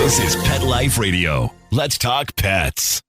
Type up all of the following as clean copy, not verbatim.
This is Pet Life Radio. Let's talk pets.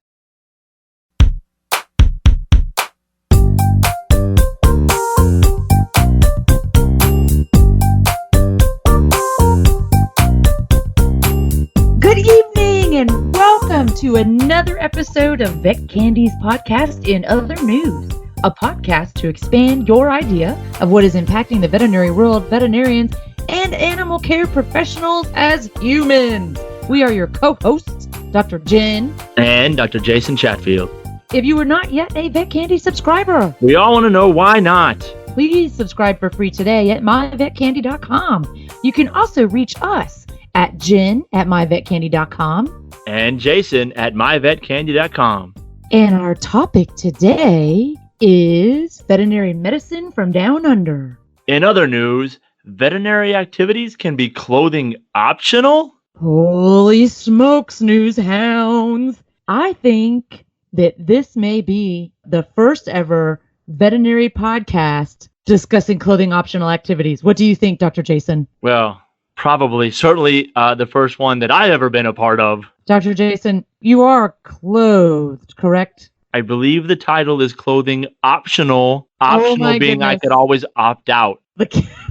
Good evening and welcome to another episode of Vet Candy's podcast In Other News, a podcast to expand your idea of what is impacting the veterinary world, veterinarians, and animal care professionals as humans. We are your co-hosts, Dr. Jen and Dr. Jason Chatfield. If you are not yet a Vet Candy subscriber, we all want to know why not. Please subscribe for free today at myvetcandy.com. You can also reach us at jen@myvetcandy.com and Jason at myvetcandy.com. And our topic today is veterinary medicine from down under. In other news, veterinary activities can be clothing optional? Holy smokes, news hounds. I think that this may be the first ever veterinary podcast discussing clothing optional activities. What do you think, Dr. Jason? Well, certainly the first one that I've ever been a part of. Dr. Jason, you are clothed, correct? I believe the title is clothing optional. Optional being goodness. I could always opt out. The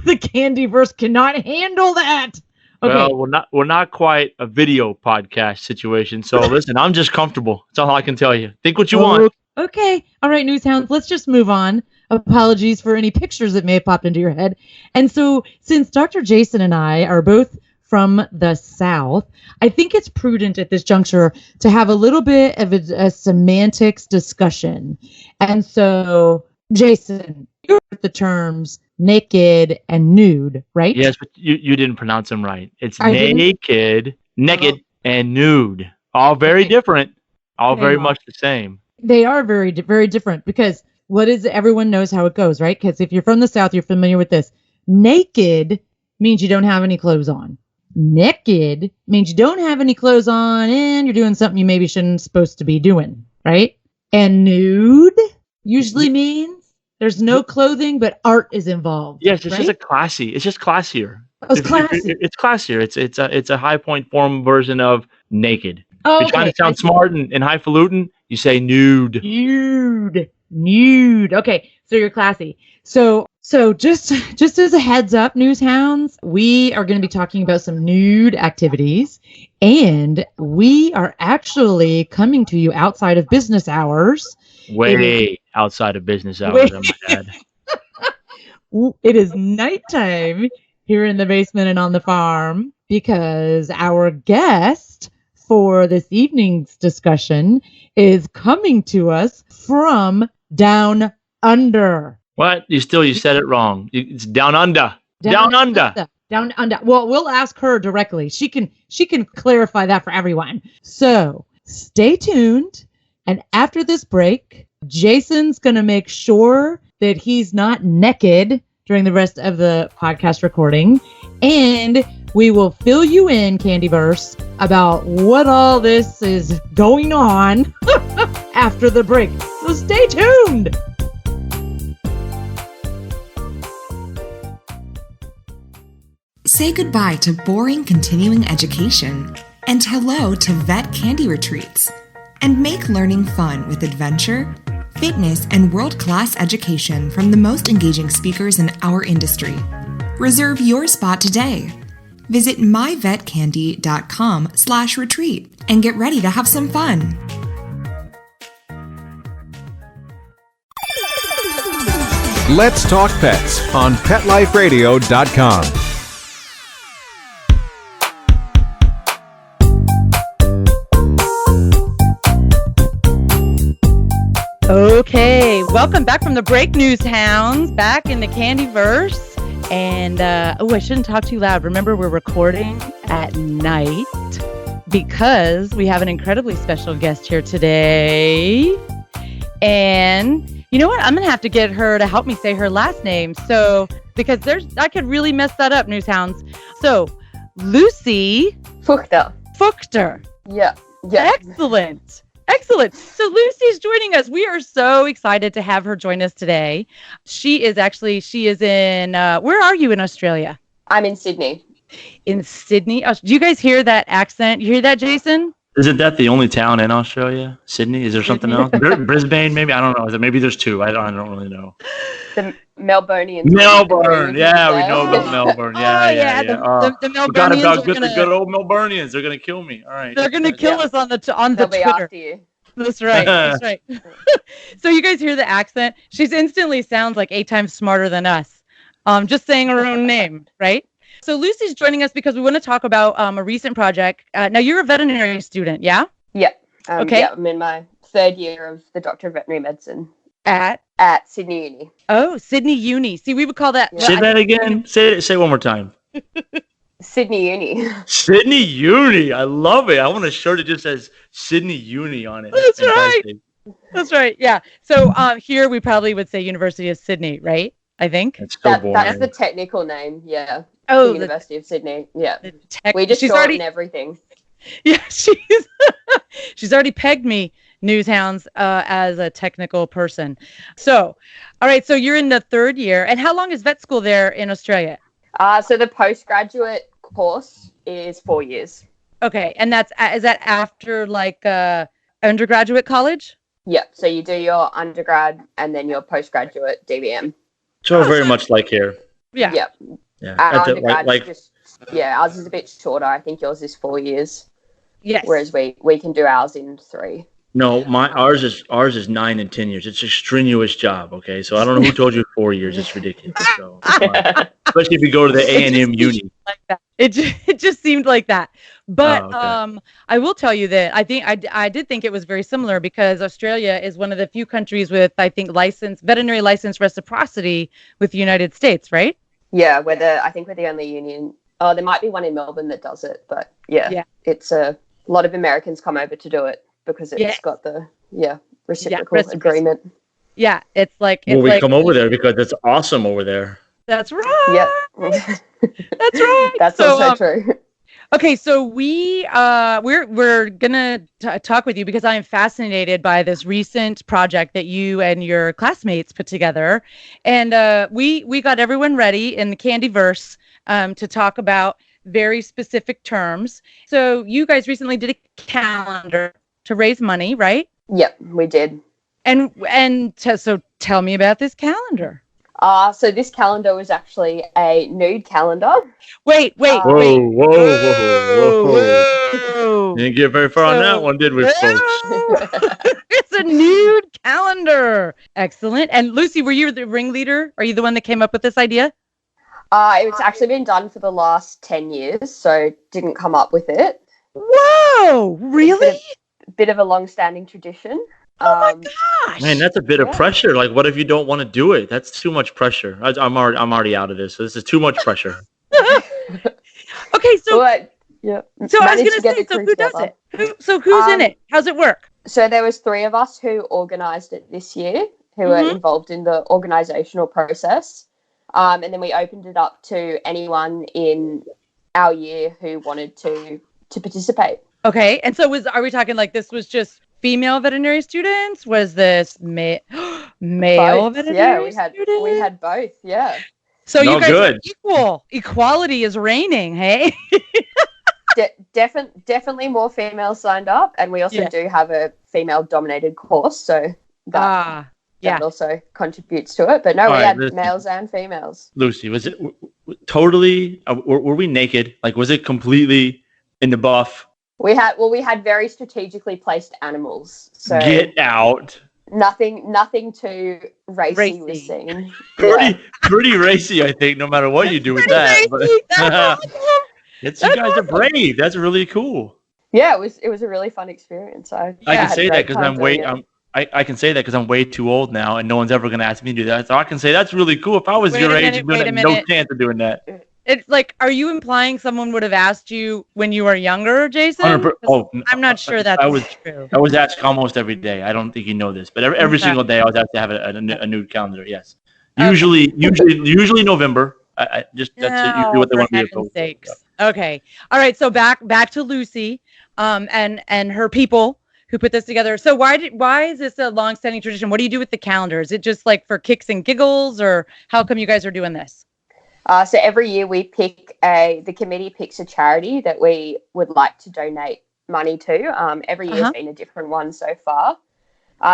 Candyverse cannot handle that. Okay. Well, we're not quite a video podcast situation. So listen, I'm just comfortable. That's all I can tell you. Think what you want. Okay. All right, Newshounds, let's just move on. Apologies for any pictures that may have popped into your head. And so since Dr. Jason and I are both from the South, I think it's prudent at this juncture to have a little bit of a semantics discussion. And so, Jason, you heard the terms naked and nude, right? Yes, but you didn't pronounce them right. It's naked, and nude. All very different. All very much the same. They are very, very different because everyone knows how it goes, right? Because if you're from the South, you're familiar with this. Naked means you don't have any clothes on. Naked means you don't have any clothes on and you're doing something you maybe shouldn't supposed to be doing, right? And nude usually means there's no clothing, but art is involved. Yes, it's just classy. It's just classier. Oh, it's classy. It's classier. It's a high point form version of naked. Oh, if you're trying to sound smart and highfalutin, you say nude. Nude. Okay, so you're classy. So just as a heads up, Newshounds, we are going to be talking about some nude activities, and we are actually coming to you outside of business hours. Way outside of business hours, I might add. It is nighttime here in the basement and on the farm because our guest for this evening's discussion is coming to us from down under. What? You said it wrong. It's down under. Down under. Down under. Well, we'll ask her directly. She can clarify that for everyone. So stay tuned. And after this break, Jason's going to make sure that he's not naked during the rest of the podcast recording. And we will fill you in, Candyverse, about what all this is going on after the break. So stay tuned. Say goodbye to boring continuing education and hello to Vet Candy Retreats. And make learning fun with adventure, fitness, and world-class education from the most engaging speakers in our industry. Reserve your spot today. Visit myvetcandy.com/retreat and get ready to have some fun. Let's Talk Pets on PetLifeRadio.com. Okay, welcome back from the break, Newshounds, back in the Candyverse. And, I shouldn't talk too loud. Remember, we're recording at night because we have an incredibly special guest here today. And you know what? I'm going to have to get her to help me say her last name. So, because I could really mess that up, Newshounds. So, Lucy Fuchter. Yeah. Excellent. Excellent. So Lucy's joining us. We are so excited to have her join us today. She is in, where are you in Australia? I'm in Sydney. In Sydney. Oh, do you guys hear that accent? You hear that, Jason? Isn't that the only town in Australia? Sydney? Is there something else? Brisbane, maybe? I don't know. Maybe there's two. I don't really know. The Melburnians. Melbourne. Yeah, we know about Melbourne. Yeah. The Melburnians Forgot about are gonna, the good old Melburnians. They're going to kill me. All right. They're going to kill us on the They'll be Twitter. after you. That's right. That's right. So you guys hear the accent? She's instantly sounds like 8 times smarter than us. Just saying her own name, right? So Lucy's joining us because we want to talk about a recent project. Now you're a veterinary student, yeah? Yeah. Okay. Yeah, I'm in my 3rd year of the Doctor of Veterinary Medicine At Sydney Uni. Oh, Sydney Uni. See, we would call that. Say that again. Say it one more time. Sydney Uni. Sydney Uni. I love it. I want a shirt that just says Sydney Uni on it. That's right. That's right. Yeah. So here we probably would say University of Sydney, right? I think. It's so boring. That's the technical name. Yeah. Oh, the University of Sydney. Yeah. We she's just shorten everything. Yeah, she's already pegged me, Newshounds, as a technical person. So, all right. So you're in the 3rd year, and how long is vet school there in Australia? So the postgraduate course is 4 years. Okay, and is that after like undergraduate college? Yep. So you do your undergrad and then your postgraduate DVM. So very much like here. Yeah. Yep. Yeah. Our undergrad is just, ours is a bit shorter. I think yours is 4 years. Yes. Whereas we can do ours in 3. No, ours is 9 and 10 years. It's a strenuous job. Okay, so I don't know who told you 4 years. It's ridiculous. So, especially if you go to the A&M Uni. Like that. It just seemed like that. But okay. I will tell you that I think I did think it was very similar because Australia is one of the few countries with veterinary license reciprocity with the United States, right? Yeah, I think we're the only union. Oh, there might be one in Melbourne that does it, but yeah. It's a lot of Americans come over to do it because it's got the reciprocal agreement. Yeah, it's like we come over there because it's awesome over there. That's right. Yeah, that's right. That's also true. Okay, so we're gonna talk with you because I am fascinated by this recent project that you and your classmates put together, and we got everyone ready in the Candyverse to talk about very specific terms. So you guys recently did a calendar to raise money, right? Yep, we did. So tell me about this calendar. So this calendar was actually a nude calendar. Wait. Whoa. Didn't get very far on that one, did we, folks? It's a nude calendar. Excellent. And Lucy, were you the ringleader? Are you the one that came up with this idea? It's actually been done for the last 10 years, so didn't come up with it. Whoa, really? Bit of a long-standing tradition. Oh my gosh! Man, that's a bit of pressure. Like, what if you don't want to do it? That's too much pressure. I'm already out of this. So this is too much pressure. Okay, so I was going to say, so who does it? Who's in it? How's it work? So there was 3 of us who organised it this year, who were involved in the organisational process, and then we opened it up to anyone in our year who wanted to participate. Okay, and so are we talking like this was just female veterinary students? Was this male both. veterinary students? Yeah, we had both, yeah. So you guys are equal. Equality is reigning, hey? Definitely more females signed up, and we also do have a female-dominated course, so that also contributes to it. But no, we had males and females. Lucy, was it totally? Were we naked? Like, was it completely in the buff? We had very strategically placed animals. So get out. Nothing too racy was seen. Pretty racy, I think. No matter what you do with that. You guys are brave. That's really cool. Yeah, it was a really fun experience. I can say that because I can say that because I'm way too old now, and no one's ever going to ask me to do that. So I can say that's really cool. If I was your age, no chance of doing that. It's like, are you implying someone would have asked you when you were younger, Jason? I'm not sure that's true. I was asked almost every day. I don't think you know this, but every single day I was asked to have a nude calendar. Yes, usually November. That's usually what they want me to do. Okay, all right. So back to Lucy, and her people who put this together. So why is this a long-standing tradition? What do you do with the calendar? Is it just like for kicks and giggles, or how come you guys are doing this? So every year the committee picks a charity that we would like to donate money to. Every year has been a different one so far.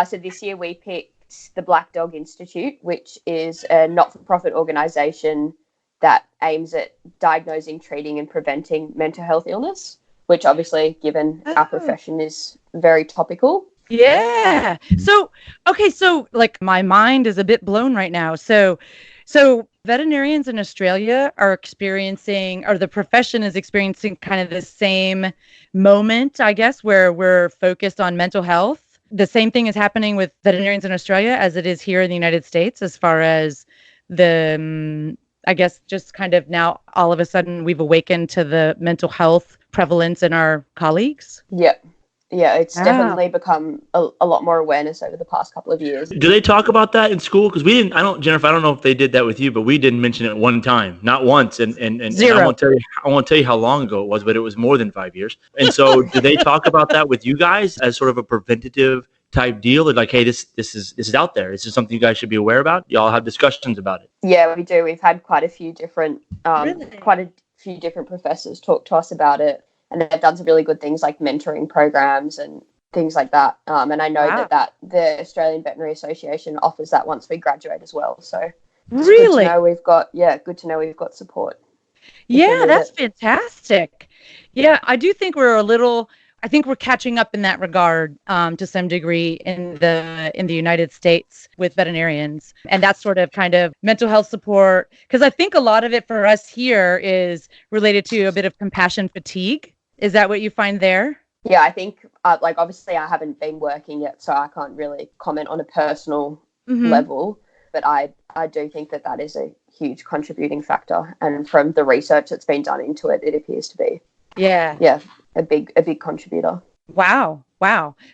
So this year we picked the Black Dog Institute, which is a not-for-profit organisation that aims at diagnosing, treating and preventing mental health illness, which obviously, given our profession, is very topical. Yeah. So like my mind is a bit blown right now. So veterinarians in Australia are experiencing, or the profession is experiencing kind of the same moment, I guess, where we're focused on mental health. The same thing is happening with veterinarians in Australia as it is here in the United States, as far as the, I guess, just kind of now all of a sudden we've awakened to the mental health prevalence in our colleagues. Yep. Yeah, it's definitely become a lot more awareness over the past couple of years. Do they talk about that in school? Because we didn't. Jennifer, I don't know if they did that with you, but we didn't mention it one time, not once. And Zero. I won't tell you how long ago it was, but it was more than 5 years. And so, do they talk about that with you guys as sort of a preventative type deal? Or like, hey, this is out there. This is something you guys should be aware about. Y'all have discussions about it. Yeah, we do. We've had quite a few different professors talk to us about it. And they've done some really good things like mentoring programs and things like that. And I know that the Australian Veterinary Association offers that once we graduate as well. So really, good to know we've got support. Yeah, that's fantastic. Yeah, I do think I think we're catching up in that regard to some degree in the United States with veterinarians, and that sort of kind of mental health support. Because I think a lot of it for us here is related to a bit of compassion fatigue. Is that what you find there? Yeah, I think obviously I haven't been working yet, so I can't really comment on a personal level, but I do think that is a huge contributing factor. And from the research that's been done into it, it appears to be. Yeah, a big contributor. Wow.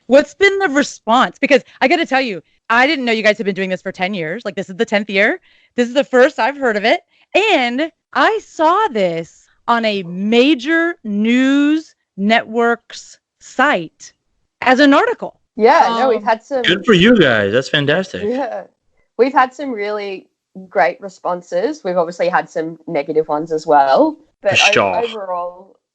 What's been the response? Because I got to tell you, I didn't know you guys have been doing this for 10 years. Like, this is the 10th year. This is the first I've heard of it. And I saw this on a major news network's site as an article. Yeah, we've had some... Good for you guys. That's fantastic. Yeah. We've had some really great responses. We've obviously had some negative ones as well. But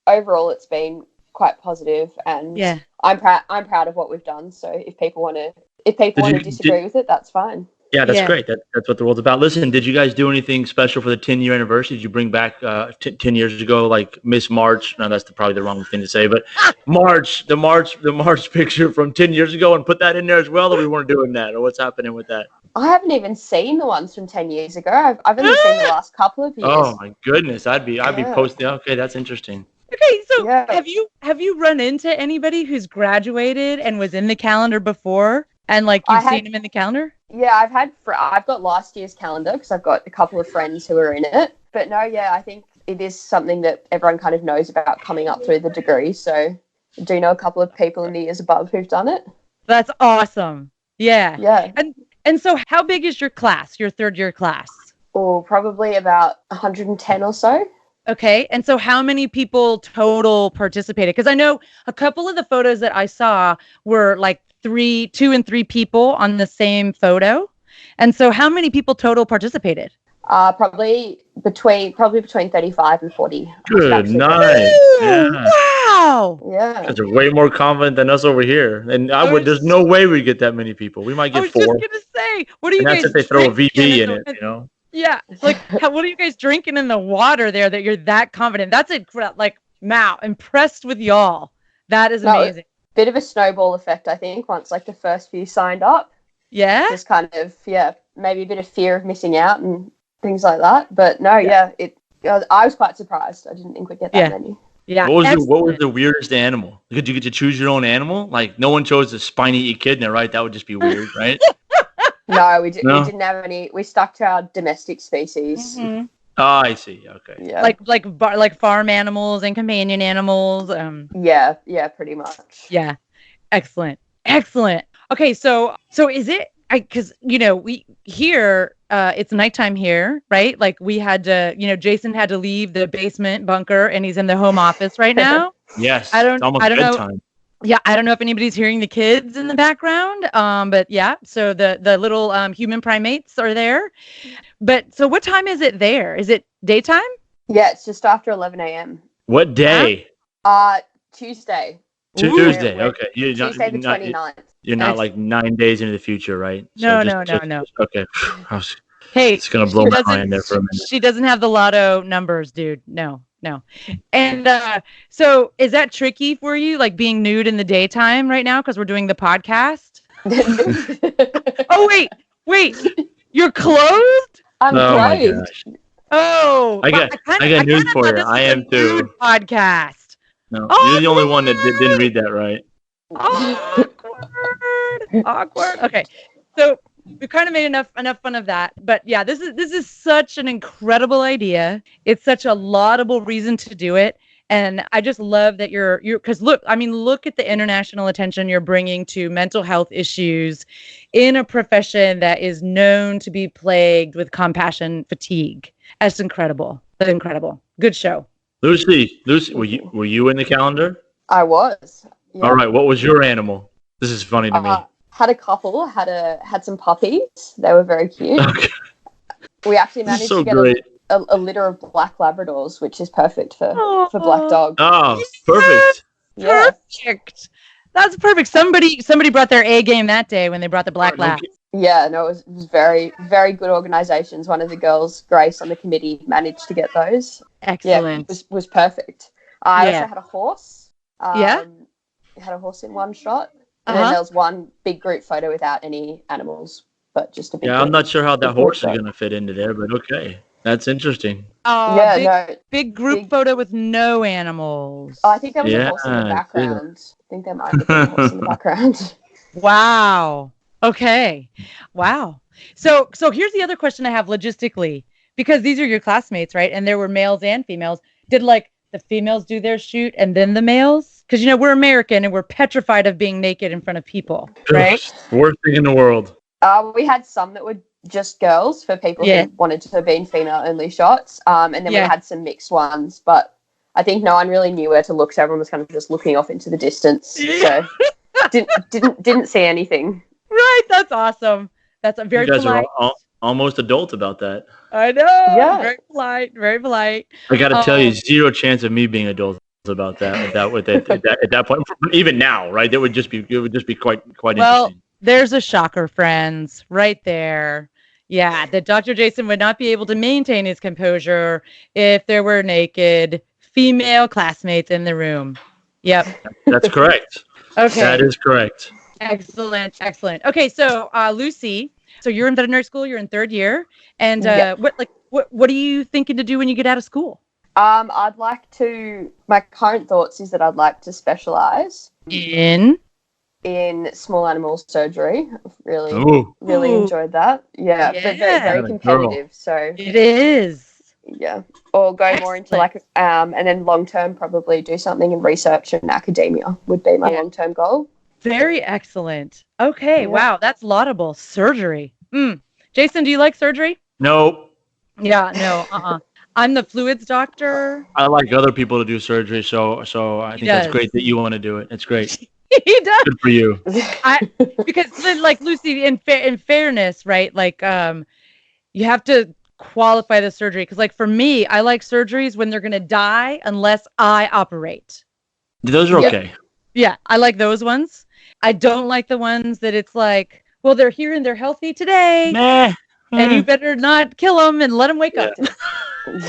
overall, it's been quite positive, and I'm proud of what we've done. So if people want to disagree with it, that's fine. Yeah, that's great. That's what the world's about. Listen, did you guys do anything special for the 10-year anniversary? Did you bring back 10 years ago, like Miss March? No, that's probably the wrong thing to say, but the March picture from 10 years ago, and put that in there as well? Or we weren't doing that, or what's happening with that? I haven't even seen the ones from 10 years ago. I've only seen the last couple of years. Oh my goodness, I'd be posting. Okay, that's interesting. Okay, so have you run into anybody who's graduated and was in the calendar before, and like you've seen them in the calendar? Yeah, I've got last year's calendar because I've got a couple of friends who are in it. But no, I think it is something that everyone kind of knows about coming up through the degree. So I do know a couple of people in the years above who've done it. That's awesome. Yeah. Yeah. And so how big is your class, your third year class? Oh, probably about 110 or so. Okay. And so how many people total participated? Because I know a couple of the photos that I saw were like 2 and 3 people on the same photo. And so how many people total participated? Probably between 35 and 40. Good night. Yeah. Wow. Yeah. They're way more confident than us over here. And there's no way we get that many people. We might get 4. I was just going to say, what do you guys? That's if they throw a VB in it, you know? Yeah. Like, what are you guys drinking in the water there that you're that confident? That's impressed with y'all. That is amazing. Bit of a snowball effect, I think, once like the first few signed up. Yeah. Just kind of, maybe a bit of fear of missing out and things like that. But no, I was quite surprised. I didn't think we'd get that many. Yeah. What was the weirdest animal? Did you get to choose your own animal? Like, no one chose a spiny echidna, right? That would just be weird, right? No, we didn't have any. We stuck to our domestic species. Mm-hmm. Oh, I see. Okay. Yeah. Like farm animals and companion animals. Yeah, pretty much. Yeah. Excellent. Okay, so is it? Because we here it's nighttime here, right? Like we had to, Jason had to leave the basement bunker, and he's in the home office right now. Yes. I don't know. Bedtime. Yeah, I don't know if anybody's hearing the kids in the background, but yeah, so the little human primates are there. But so what time is it there? Is it daytime? Yeah, it's just after 11 a.m. What day? Tuesday. Tuesday. We're- Okay. Tuesday the 29th. You're not like 9 days into the future, right? No. Okay. Hey, It's gonna blow my mind there for a minute. she doesn't have the lotto numbers, dude. No. And so is that tricky for you, like being nude in the daytime right now because we're doing the podcast? Oh, wait. You're clothed? I'm Oh my clothed. gosh. Oh, I got news for you. I am too. Nude podcast. No, Oh, you're the only one that didn't read that right. Awkward. Okay, so we kind of made enough fun of that, but yeah, this is such an incredible idea. It's such a laudable reason to do it, and I just love that you're because look at the international attention you're bringing to mental health issues in a profession that is known to be plagued with compassion fatigue. That's incredible. That's incredible. Good show. Lucy, were you in the calendar? I was. Yeah. All right. What was your animal? This is funny to me. Had a couple. Had some puppies. They were very cute. Okay. We actually managed So to get great. a litter of black Labradors, which is perfect for black dog. Oh, perfect. Yeah. Perfect. That's perfect. Somebody brought their A game that day when they brought the black lab. Yeah, no, it was very, very good organizations. One of the girls, Grace, on the committee managed to get those. Excellent. Yeah, it was perfect. I Yeah. also had a horse. Yeah? Had a horse in one shot. And then there was one big group photo without any animals, but just a big Yeah, I'm group. not sure how that Big horse is group going to fit into there, but okay. That's interesting. Oh, Yeah, big group photo with no animals. I think there was Yeah, a horse in the I see that. background. I think there might have been a horse in the background. Wow. Okay. Wow. So here's the other question I have logistically, because these are your classmates, right? And there were males and females. Did like the females do their shoot and then the males? Because we're American and we're petrified of being naked in front of people, right? Worst thing in the world. We had some that were just girls for people Yeah. who wanted to be in female-only shots, and then we Yeah. had some mixed ones. But I think no one really knew where to look, so everyone was kind of just looking off into the distance. So didn't see anything. Right. That's awesome. That's a very You guys polite. are almost adult about that. I know. Yeah. Very polite. Very polite. I got to tell you, zero chance of me being adult about that. At that point, even now, right? It would just be quite Well, interesting. there's a shocker, friends, right there. Yeah, that Dr. Jason would not be able to maintain his composure if there were naked female classmates in the room. Yep. That's correct. Okay. That is correct. Excellent. Okay, so Lucy, so you're in veterinary school. You're in third year, and Yeah. what are you thinking to do when you get out of school? I'd like to. My current thoughts is that I'd like to specialize In in small animal surgery. I've really Ooh. really enjoyed that. Yeah, but very, Yeah. very competitive. So it is. yeah, or go more into and then long term probably do something in research and academia would be my Yeah. long term goal. Very excellent. Okay, Yeah. wow, that's laudable. Surgery. Jason, do you like surgery? No, Yeah, no, I'm the fluids doctor. I like other people to do surgery, so I think that's does. great that you want to do it. It's great. He does. Good for you. Because then, like Lucy, in fairness, right? Like, you have to qualify the surgery. Because, like, for me, I like surgeries when they're gonna die unless I operate. Those are okay. Yeah, I like those ones. I don't like the ones that it's like, well, they're here and they're healthy today, Meh. and you better not kill them and let them wake up.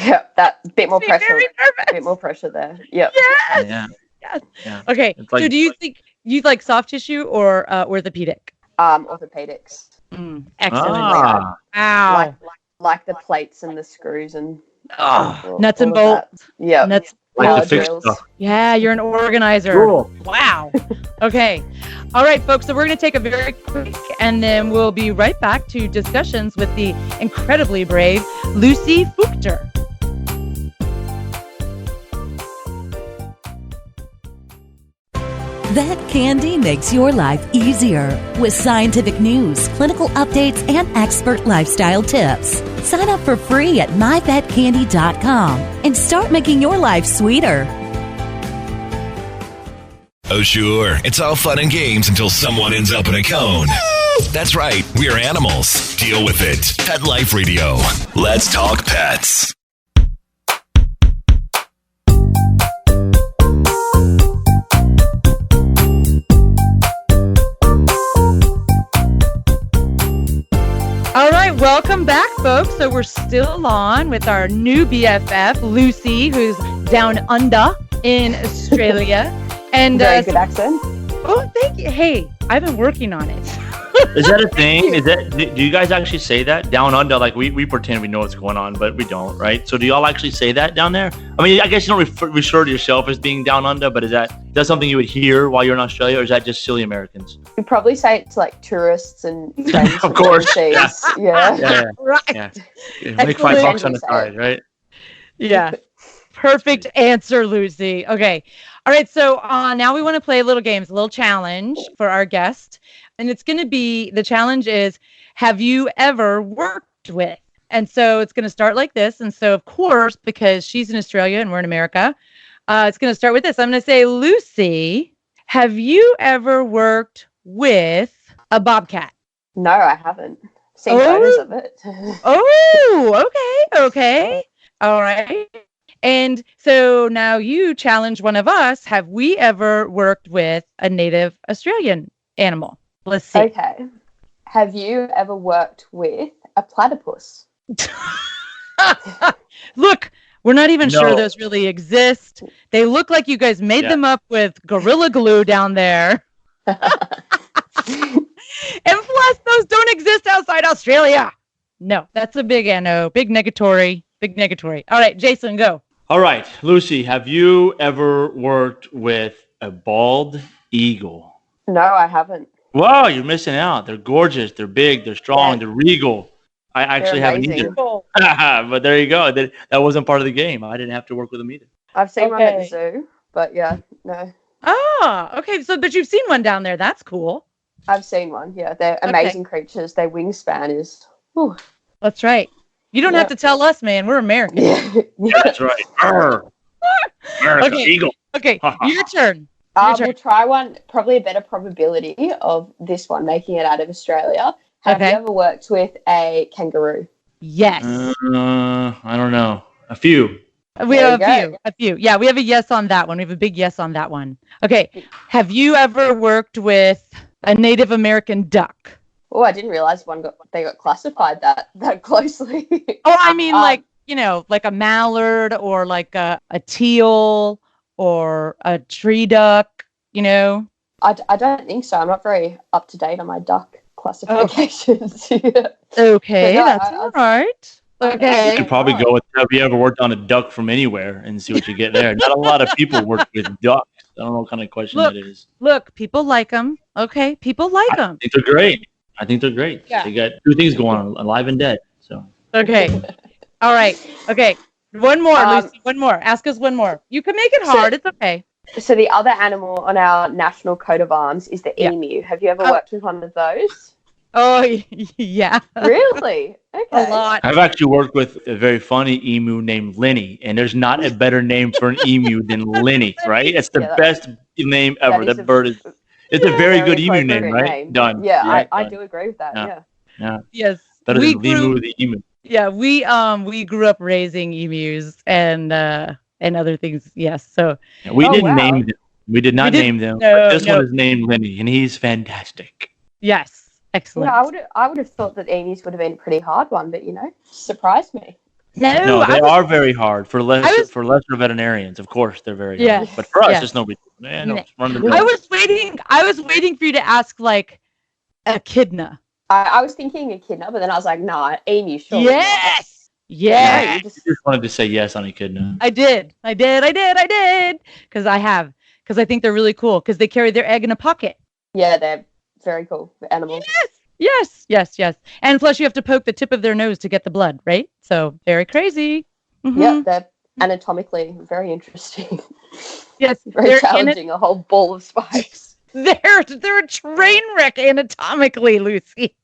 Yeah, that bit more Be pressure. very nervous. Bit more pressure there. Yep. Yes. Yeah. Yes. Yeah. Okay. It's like- So do you think you like soft tissue or orthopedic? Orthopedics. Excellent. Ah, Wow. Like the plates and the screws and Oh, nuts and all of that. bolts. Yeah. Nuts. like Power the fixed drills. stuff. Yeah, you're an organizer. Cool. Wow. Okay. All right, folks. So we're going to take a very quick, and then we'll be right back to discussions with the incredibly brave Lucy Fuchter. Vet Candy makes your life easier with scientific news, clinical updates, and expert lifestyle tips. Sign up for free at myvetcandy.com and start making your life sweeter. Oh, sure. It's all fun and games until someone ends up in a cone. That's right. We're animals. Deal with it. Pet Life Radio. Let's talk pets. All right, welcome back, folks. So we're still on with our new BFF, Lucy, who's down under in Australia. And Very good accent. Oh, thank you. Hey, I've been working on it. Is that a thing? Do you guys actually say that down under? Like we pretend we know what's going on, but we don't, right? So do y'all actually say that down there? I mean, I guess you don't refer to yourself as being down under, but is that something you would hear while you're in Australia, or is that just silly Americans? We probably say it to like tourists and friends. Of course. Yeah. Yeah. Right. Yeah. Make $5 on the Excellent. side, right? Yeah. Perfect answer, Lucy. Okay. All right. So now we want to play a little games, a little challenge for our guest. And it's going to be, the challenge is, have you ever worked with? And so it's going to start like this. And so, of course, because she's in Australia and we're in America, it's going to start with this. I'm going to say, Lucy, have you ever worked with a bobcat? No, I haven't. Seen photos of it. Oh, okay. All right. And so now you challenge one of us. Have we ever worked with a native Australian animal? Let's see. Okay. Have you ever worked with a platypus? Look, we're not even sure No. those really exist. They look like you guys made them up with Gorilla Glue down there. And plus, those don't exist outside Australia. No, that's a big no. Big negatory. All right, Jason, go. All right, Lucy, have you ever worked with a bald eagle? No, I haven't. Whoa, you're missing out. They're gorgeous. They're big. They're strong. Yeah. They're regal. I actually They're haven't amazing. either. But there you go. That wasn't part of the game. I didn't have to work with them either. I've seen one at the Okay. zoo, but yeah, no. Ah, okay. So, but you've seen one down there. That's cool. I've seen one. Yeah, they're amazing creatures. Their wingspan is. Whew. That's right. You don't have to tell us, man. We're American. Yeah. That's right. Arr. American Okay. eagle. Okay, your turn. We'll try one, probably a better probability of this one making it out of Australia. Have Okay. you ever worked with a kangaroo? Yes. I don't know. A few. We have There you a few. Yeah, we have a yes on that one. We have a big yes on that one. Okay. Have you ever worked with a Native American duck? Oh, I didn't realize they got classified that closely. Oh, I mean, like a mallard or like a teal or a tree duck, I don't think so. I'm not very up to date on my duck classifications. Yeah. Okay, But no, that's all right. You Okay. could probably go with, have you ever worked on a duck from anywhere and see what you get there? Not a lot of people work with ducks. I don't know what kind of question that is. Look, people like them. Okay, people like I them. think they're great. Yeah. They got two things going on, alive and dead. So Okay. All right. Okay. One more, Um, Lucy. One more. Ask us one more. You can make it hard. It's okay. So the other animal on our national coat of arms is the Yeah. emu. Have you ever Oh. worked with one of those? Oh, yeah. Really? Okay. A lot. I've actually worked with a very funny emu named Lenny, and there's not a better name for an emu than Lenny, right? It's the Yeah, best name ever. is That a- bird is. It's a very good emu appropriate name, right? Done. Yeah, Right? I Done. do agree with that. Yeah. Yeah. Yes. Better We than Limu grew, the emu. yeah, we grew up raising emus and other things. Yes. So Yeah, we Oh, didn't wow. name them. We did not We didn't- name them. no, but this no. one is named Lenny, and he's fantastic. yes. Excellent. Yeah, I would have thought that emus would have been a pretty hard one, but surprised me. No, I they was- are very hard for was- for lesser veterinarians. Of course, they're very Yeah. hard. But for us, Yeah. it's no big deal. Man, no, Yeah. it's run the I mill. was waiting for you to ask like echidna. I was thinking echidna, but then I was like, nah, emu, sure. Yes. Yeah. Yes. You just, I just wanted to say yes on echidna. I did. Because I think they're really cool because they carry their egg in a pocket. yeah, they're very cool animals. Yes. And plus, you have to poke the tip of their nose to get the blood, right? So very crazy. Mhm. Yeah, they're anatomically very interesting. Yes. Very They're challenging, a whole ball of spikes. They're a train wreck anatomically, Lucy.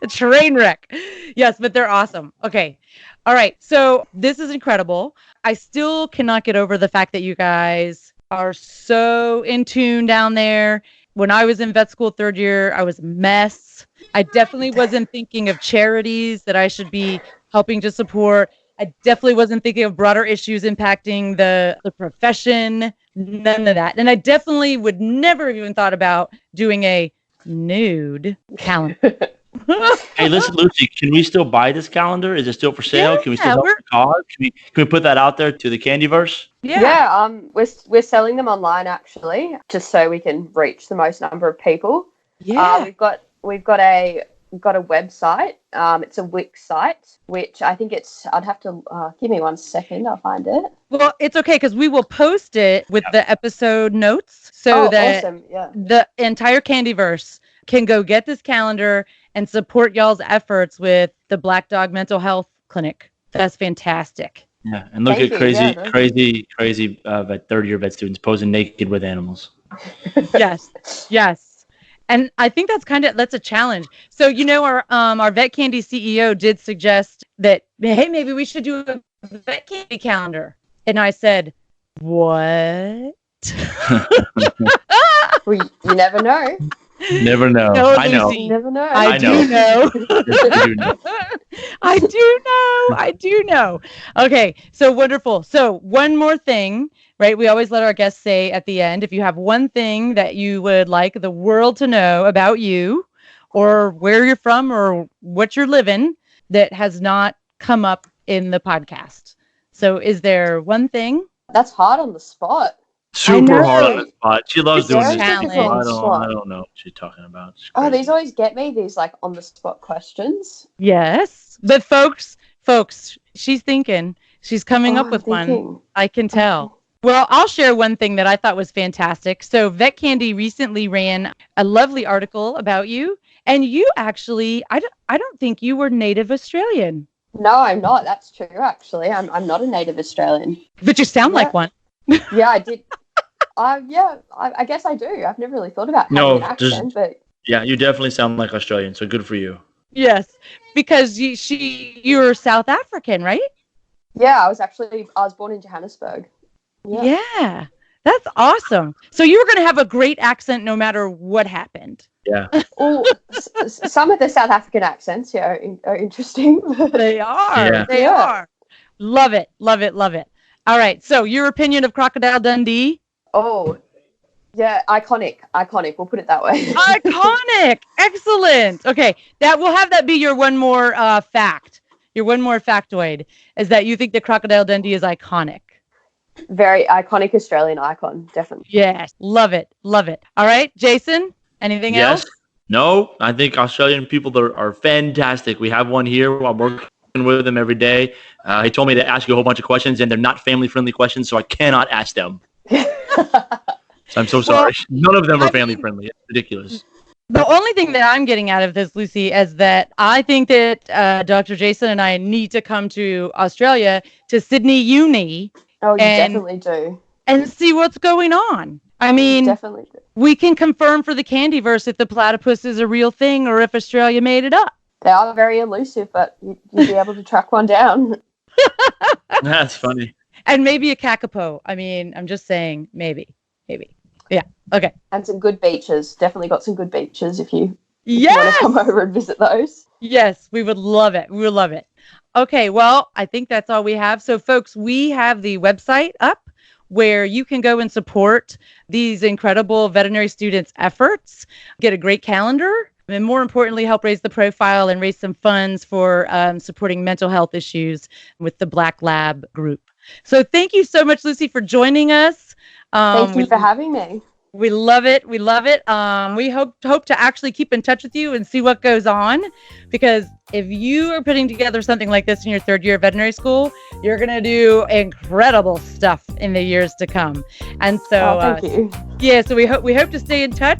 A train wreck. Yes, but they're awesome. Okay. All right. So this is incredible. I still cannot get over the fact that you guys are so in tune down there. When I was in vet school 3rd year, I was a mess. I definitely wasn't thinking of charities that I should be helping to support. I definitely wasn't thinking of broader issues impacting the profession. None of that. And I definitely would never have even thought about doing a nude calendar. Hey, listen, Lucy, can we still buy this calendar? Is it still for sale? Yeah, Can we still help the cause? Can we put that out there to the Candyverse? Yeah, we're selling them online actually, just so we can reach the most number of people. Yeah. We've got a website. It's a Wix site, which I think I'd have to give me 1 second. I'll find it. Well, it's okay because we will post it with the episode notes so that awesome. Yeah. the entire Candyverse can go get this calendar and support y'all's efforts with the Black Dog Mental Health Clinic. That's fantastic. Yeah, and look Thank at you. crazy third-year vet students posing naked with animals. Yes. And I think that's a challenge. So, our Vet Candy CEO did suggest that, hey, maybe we should do a Vet Candy calendar. And I said, what? Well, you never know. Never know. No, I know. Lucy. You never know. I do know. Yes, you know. I do know. Okay, so wonderful. So one more thing, right? We always let our guests say at the end, if you have one thing that you would like the world to know about you or where you're from or what you're living that has not come up in the podcast. So is there one thing? That's hard on the spot. Super hard on the spot. She loves It's doing very this. difficult on the spot. I don't know what she's talking about. It's Oh, crazy. these always get me, these like on the spot questions. Yes. But folks, she's thinking. She's coming up with one. I can tell. Well, I'll share one thing that I thought was fantastic. So Vet Candy recently ran a lovely article about you. And you actually, I don't think you were Native Australian. No, I'm not. That's true, actually. I'm not a Native Australian. But you sound like one. Yeah, I did. I guess I do. I've never really thought about having an accent, but yeah, you definitely sound like Australian, so good for you. Yes, because you're South African, right? yeah, I was born in Johannesburg. Yeah, that's awesome. So you were going to have a great accent no matter what happened. Yeah. Well, some of the South African accents, are interesting. They are. Yeah. They are. Love it. Love it. Love it. All right. So your opinion of Crocodile Dundee? Oh, yeah, iconic. We'll put it that way. Iconic. Excellent. Okay. We'll have that be your one more fact. Your one more factoid is that you think that Crocodile Dundee is iconic. Very iconic Australian icon, definitely. Yes. Love it. Love it. All right. Jason, anything else? No, I think Australian people are fantastic. We have one here. I'm working with them every day. He told me to ask you a whole bunch of questions, and they're not family-friendly questions, so I cannot ask them. So I'm so sorry. None of them are family-friendly. It's ridiculous. The only thing that I'm getting out of this, Lucy, is that I think that Dr. Jason and I need to come to Australia, to Sydney Uni. Oh, you definitely do. And see what's going on. I mean, Definitely do. we can confirm for the Candyverse if the platypus is a real thing or if Australia made it up. They are very elusive, but you'd be able to track one down. That's funny. And maybe a kakapo. I mean, I'm just saying, maybe. Yeah. Okay. And some good beaches. Definitely got some good beaches if you want Yes. to come over and visit those. Yes, we would love it. We would love it. Okay, well, I think that's all we have. So, folks, we have the website up where you can go and support these incredible veterinary students' efforts, get a great calendar, and more importantly, help raise the profile and raise some funds for supporting mental health issues with the Black Lab group. So thank you so much, Lucy, for joining us. Thank you for having me. We love it. We love it. We hope to actually keep in touch with you and see what goes on, because if you are putting together something like this in your third year of veterinary school, you're going to do incredible stuff in the years to come. And so, thank you. Yeah, so we hope to stay in touch.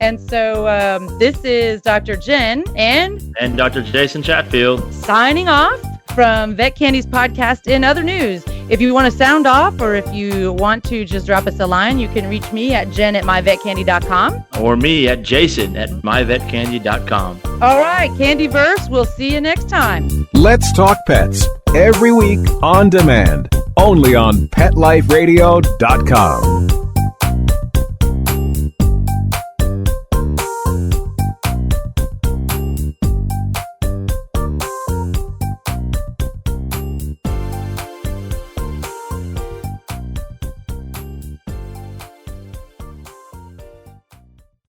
And so this is Dr. Jen and Dr. Jason Chatfield signing off from Vet Candy's podcast. In other news, if you want to sound off or if you want to just drop us a line, you can reach me at jen@myvetcandy.com. or me at jason@myvetcandy.com. All right, Candyverse, we'll see you next time. Let's Talk Pets, every week on demand, only on PetLifeRadio.com.